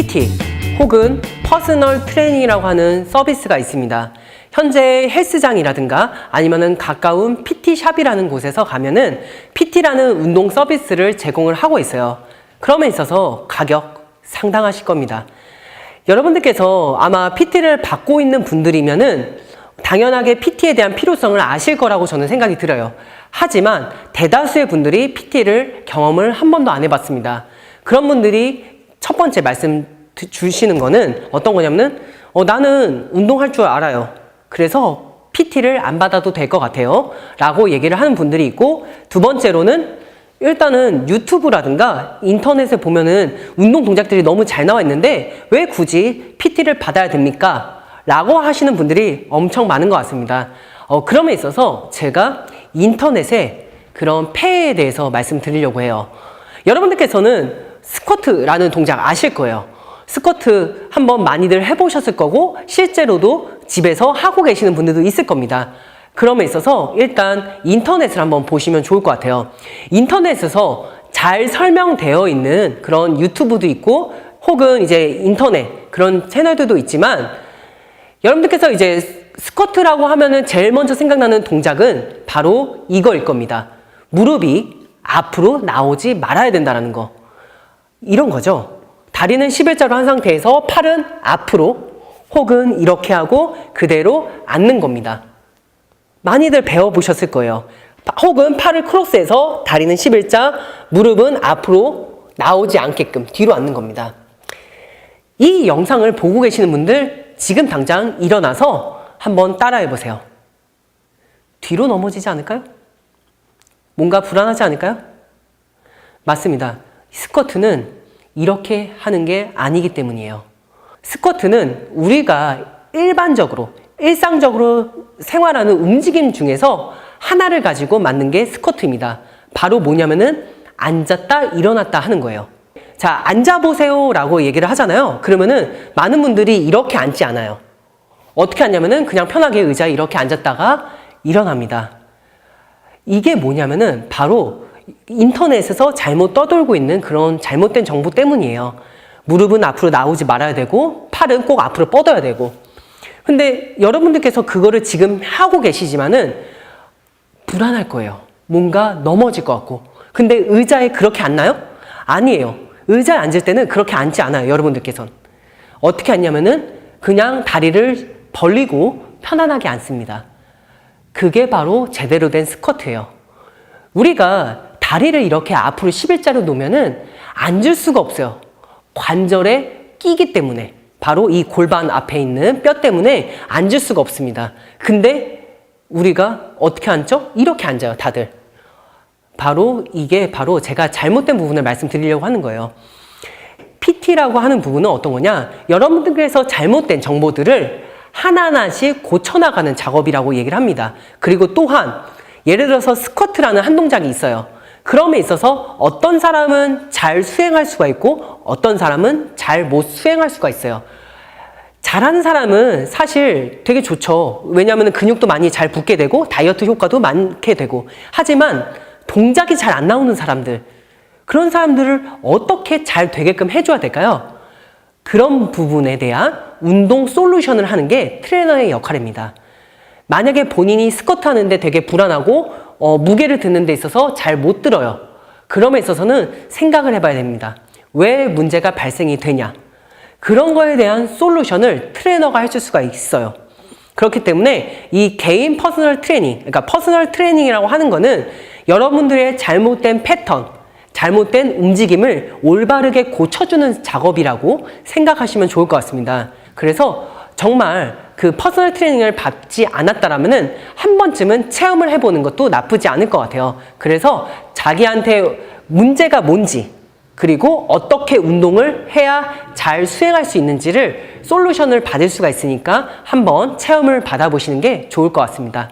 PT 혹은 퍼스널 트레이닝이라고 하는 서비스가 있습니다. 현재 헬스장이라든가 아니면은 가까운 PT샵이라는 곳에서 가면은 PT라는 운동 서비스를 제공을 하고 있어요. 그럼에 있어서 가격 상당하실 겁니다. 여러분들께서 아마 PT를 받고 있는 분들이면은 당연하게 PT에 대한 필요성을 아실 거라고 저는 생각이 들어요. 하지만 대다수의 분들이 PT를 경험을 한 번도 안 해봤습니다. 그런 분들이 첫 번째 말씀 주시는 거는 어떤 거냐면은 나는 운동할 줄 알아요. 그래서 PT를 안 받아도 될 것 같아요 라고 얘기를 하는 분들이 있고, 두 번째로는 일단은 유튜브라든가 인터넷에 보면은 운동 동작들이 너무 잘 나와 있는데 왜 굳이 PT를 받아야 됩니까? 라고 하시는 분들이 엄청 많은 것 같습니다. 그럼에 있어서 제가 인터넷에 그런 폐에 대해서 말씀드리려고 해요. 여러분들께서는 스쿼트라는 동작 아실 거예요. 스쿼트 한번 많이들 해보셨을 거고 실제로도 집에서 하고 계시는 분들도 있을 겁니다. 그럼에 있어서 일단 인터넷을 한번 보시면 좋을 것 같아요. 인터넷에서 잘 설명되어 있는 그런 유튜브도 있고 혹은 이제 인터넷 그런 채널들도 있지만, 여러분들께서 이제 스쿼트라고 하면은 제일 먼저 생각나는 동작은 바로 이거일 겁니다. 무릎이 앞으로 나오지 말아야 된다는 거. 이런 거죠. 다리는 11자로 한 상태에서 팔은 앞으로 혹은 이렇게 하고 그대로 앉는 겁니다. 많이들 배워보셨을 거예요. 혹은 팔을 크로스해서 다리는 11자, 무릎은 앞으로 나오지 않게끔 뒤로 앉는 겁니다. 이 영상을 보고 계시는 분들 지금 당장 일어나서 한번 따라해보세요. 뒤로 넘어지지 않을까요? 뭔가 불안하지 않을까요? 맞습니다. 스쿼트는 이렇게 하는 게 아니기 때문이에요. 스쿼트는 우리가 일상적으로 생활하는 움직임 중에서 하나를 가지고 만든 게 스쿼트입니다. 바로 뭐냐면은 앉았다 일어났다 하는 거예요. 자, 앉아보세요 라고 얘기를 하잖아요. 그러면은 많은 분들이 이렇게 앉지 않아요. 어떻게 앉냐면은 그냥 편하게 의자에 이렇게 앉았다가 일어납니다. 이게 뭐냐면은 바로 인터넷에서 잘못 떠돌고 있는 그런 잘못된 정보 때문이에요. 무릎은 앞으로 나오지 말아야 되고 팔은 꼭 앞으로 뻗어야 되고. 근데 여러분들께서 그거를 지금 하고 계시지만은 불안할 거예요. 뭔가 넘어질 것 같고. 근데 의자에 그렇게 앉나요? 아니에요. 의자에 앉을 때는 그렇게 앉지 않아요. 여러분들께서는 어떻게 앉냐면은 그냥 다리를 벌리고 편안하게 앉습니다. 그게 바로 제대로 된 스쿼트예요. 우리가 다리를 이렇게 앞으로 11자로 놓으면은 앉을 수가 없어요. 관절에 끼기 때문에, 바로 이 골반 앞에 있는 뼈 때문에 앉을 수가 없습니다. 근데 우리가 어떻게 앉죠? 이렇게 앉아요, 다들. 이게 바로 제가 잘못된 부분을 말씀드리려고 하는 거예요. PT라고 하는 부분은 어떤 거냐? 여러분들께서 잘못된 정보들을 하나하나씩 고쳐나가는 작업이라고 얘기를 합니다. 그리고 또한 예를 들어서 스쿼트라는 한 동작이 있어요. 그럼에 있어서 어떤 사람은 잘 수행할 수가 있고 어떤 사람은 잘 못 수행할 수가 있어요. 잘하는 사람은 사실 되게 좋죠. 왜냐하면 근육도 많이 잘 붙게 되고 다이어트 효과도 많게 되고. 하지만 동작이 잘 안 나오는 사람들, 그런 사람들을 어떻게 잘 되게끔 해줘야 될까요? 그런 부분에 대한 운동 솔루션을 하는 게 트레이너의 역할입니다. 만약에 본인이 스쿼트 하는데 되게 불안하고 무게를 드는 데 있어서 잘 못 들어요. 그럼에 있어서는 생각을 해봐야 됩니다. 왜 문제가 발생이 되냐? 그런 거에 대한 솔루션을 트레이너가 해줄 수가 있어요. 그렇기 때문에 이 개인 퍼스널 트레이닝, 그러니까 퍼스널 트레이닝이라고 하는 거는 여러분들의 잘못된 패턴, 잘못된 움직임을 올바르게 고쳐주는 작업이라고 생각하시면 좋을 것 같습니다. 그래서 정말 그 퍼스널 트레이닝을 받지 않았다라면은 한 번쯤은 체험을 해보는 것도 나쁘지 않을 것 같아요. 그래서 자기한테 문제가 뭔지, 그리고 어떻게 운동을 해야 잘 수행할 수 있는지를 솔루션을 받을 수가 있으니까 한번 체험을 받아보시는 게 좋을 것 같습니다.